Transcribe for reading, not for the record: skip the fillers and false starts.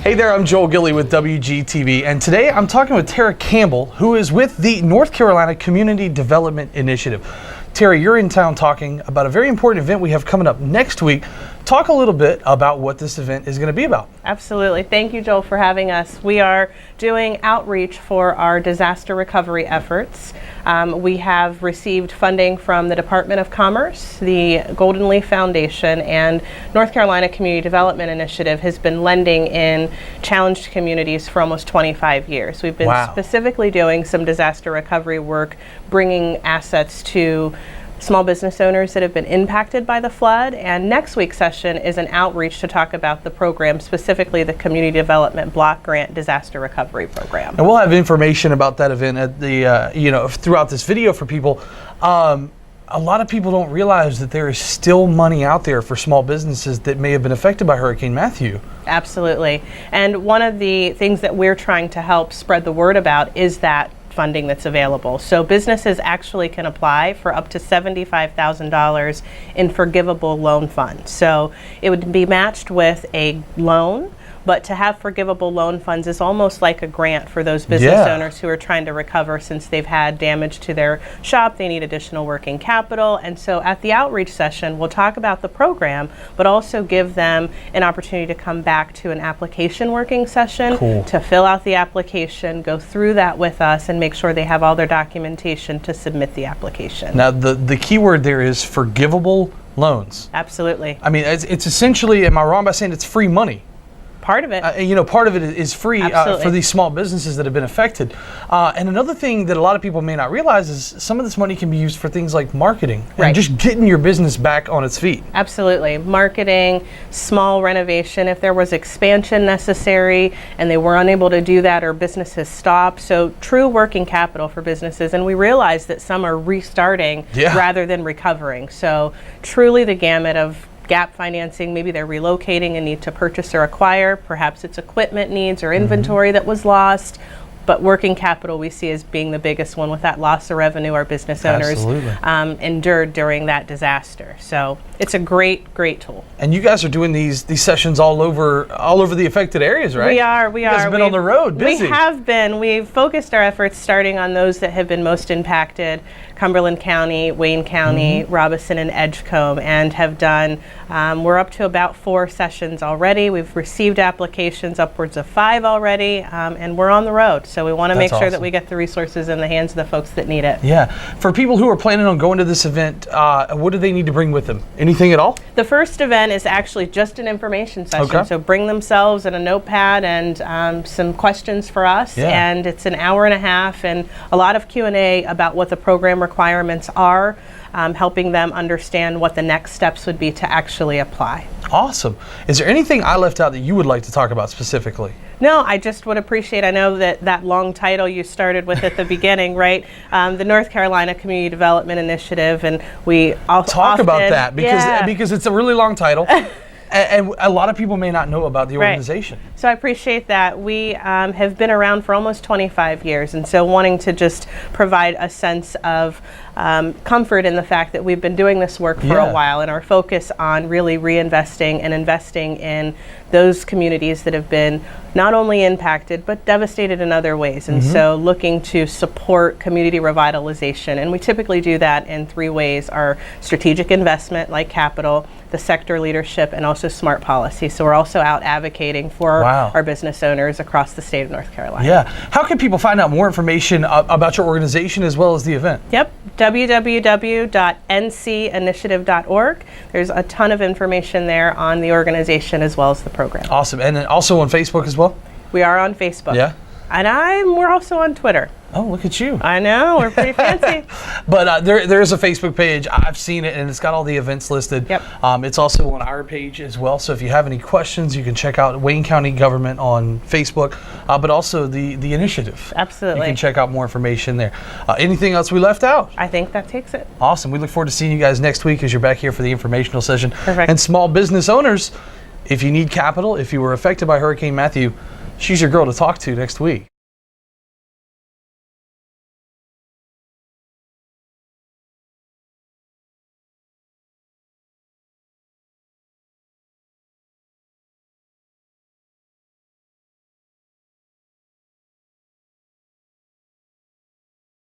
Hey there, I'm Joel Gilley with WGTV, and today I'm talking with Tara Campbell, who is with the North Carolina Community Development Initiative. Tara, you're in town talking about a very important event we have coming up next week. Talk a little bit about what this event is going to be about. Absolutely. Thank you, Joel, for having us. We are doing outreach for our disaster recovery efforts. We have received funding from the Department of Commerce, the Golden Leaf Foundation, and North Carolina Community Development Initiative has been lending in challenged communities for almost 25 years. We've been specifically doing some disaster recovery work, bringing assets to small business owners that have been impacted by the flood, and next week's session is an outreach to talk about the program, specifically the Community Development Block Grant Disaster Recovery Program. And we'll have information about that event at the throughout this video for people. A lot of people don't realize that there is still money out there for small businesses that may have been affected by Hurricane Matthew. Absolutely. And one of the things that we're trying to help spread the word about is that funding that's available. So businesses actually can apply for up to $75,000 in forgivable loan funds. So it would be matched with a loan, but to have forgivable loan funds is almost like a grant for those business owners who are trying to recover since they've had damage to their shop. They need additional working capital. And so at the outreach session, we'll talk about the program, but also give them an opportunity to come back to an application working session to fill out the application, go through that with us, and make sure they have all their documentation to submit the application. Now, the key word there is forgivable loans. Absolutely. I mean, it's essentially, am I wrong by saying it's free money? Part of it. Part of it is free for these small businesses that have been affected. And another thing that a lot of people may not realize is some of this money can be used for things like marketing and just getting your business back on its feet. Absolutely. Marketing, small renovation, if there was expansion necessary and they were unable to do that or businesses stopped. So true working capital for businesses. And we realize that some are restarting rather than recovering. So truly the gamut of gap financing, maybe they're relocating and need to purchase or acquire, perhaps it's equipment needs or inventory that was lost, but working capital we see as being the biggest one with that loss of revenue our business owners endured during that disaster. So it's a great tool. And you guys are doing these sessions all over the affected areas, right? We are. You guys have been on the road, busy. We have been. We've focused our efforts starting on those that have been most impacted, Cumberland County, Wayne County, Robeson, and Edgecombe, and have done, we're up to about 4 sessions already. We've received applications upwards of 5 already, and we're on the road. So we want to make sure that we get the resources in the hands of the folks that need it. Yeah. For people who are planning on going to this event, what do they need to bring with them? Anything at all? The first event is actually just an information session. So bring themselves and a notepad and some questions for us. And it's an hour and a half and a lot of Q&A about what the program requirements are, helping them understand what the next steps would be to actually apply. Awesome. Is there anything I left out that you would like to talk about specifically? No, I just would appreciate, I know that long title you started with at the beginning, right? The North Carolina Community Development Initiative, and we also talk about that because it's a really long title. And a lot of people may not know about the organization. So I appreciate that. We have been around for almost 25 years, and so wanting to just provide a sense of comfort in the fact that we've been doing this work for a while, and our focus on really reinvesting and investing in those communities that have been not only impacted but devastated in other ways. And so looking to support community revitalization, and we typically do that in 3 ways: our strategic investment like capital, the sector leadership, and also smart policy. So we're also out advocating for our business owners across the state of North Carolina. Yeah. How can people find out more information about your organization as well as the event? Yep. www.ncinitiative.org. There's a ton of information there on the organization as well as the program. Awesome. And then also on Facebook as well? We are on Facebook. Yeah. And we're also on Twitter. Oh, look at you. I know, we're pretty fancy. But there is a Facebook page. I've seen it, and it's got all the events listed. Yep. It's also on our page as well. So if you have any questions, you can check out Wayne County Government on Facebook, but also the initiative. Absolutely. You can check out more information there. Anything else we left out? I think that takes it. Awesome. We look forward to seeing you guys next week as you're back here for the informational session. Perfect. And small business owners, if you need capital, if you were affected by Hurricane Matthew, she's your girl to talk to next week.